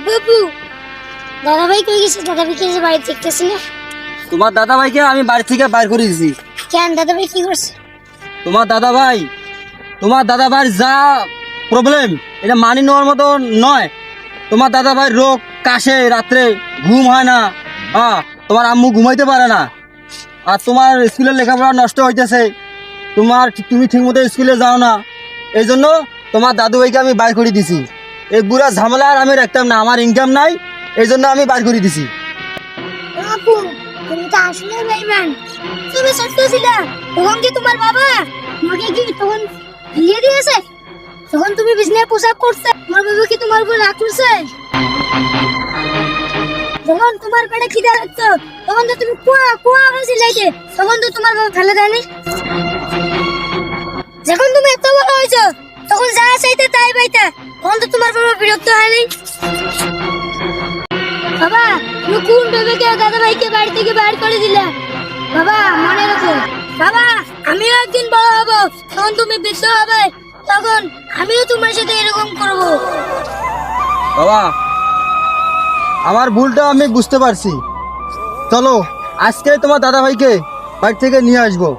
আব্বু আব্বু, দাদা ভাই কই গেছে? দাদা ভাইকে যে বাড়ি দেখতেছি না। তোমার দাদা ভাইকে আমি বাড়ি থেকে বাইর করে দিছি। কেন, দাদা ভাই কি করছে? তোমার দাদা ভাই যা প্রবলেম এটা মানি নেওয়ার মতো নয়। তোমার দাদা ভাই রোগ, কাশে, রাত্রে ঘুম হয় না। হ্যাঁ, তোমার আম্মু ঘুমাইতে পারে না। আর তোমার স্কুলের লেখাপড়া নষ্ট হইতেছে। তুমি ঠিক মতো স্কুলে যাও না। এই জন্য তোমার দাদু ভাইকে আমি বাইর করে দিছি। এই বুড়া ঝামেলা আর আমি রাখতাম না, আমার ইনকাম নাই, এই জন্য আমি বাইর করে দিছি। আপু, তুমি তো আসলে বেঈমান। তুমি সত্য ছিল তখন কি তোমার বাবা তোমাকে কি তখন বিয়ে দিয়েছে? তখন তুমি বিজনেস পোশাক করতে, তোমার বাবা কি তোমার উপর রাগ করছে? যখন তোমার পেটে খিদা লাগতো তখন তো তুমি কুয়া কুয়া করে লাইতে, তখন তো তোমার বাবা ফেলে দেয়নি? যখন তুমি এত বড় হয়েছো তখন যা চাইতে তাই পাইতে, তখন তো তোমার বাবা বিরক্ত হয়নি? বাবা, তুমি কোন ভেবেকে দাদা ভাইকে বাড়ি থেকে বাইর করে দিলে? বাবা মনে রাখো, বাবা আমিও একদিন বড় হব, তখন তুমি বৃদ্ধ হবে, তখন আমিও তোমার সাথে এরকম করব। বাবা, আমার ভুলটা আমি বুঝতে পারছি। চলো আজকে তোমার দাদা ভাইকে বাড়ি থেকে নিয়ে আসবো।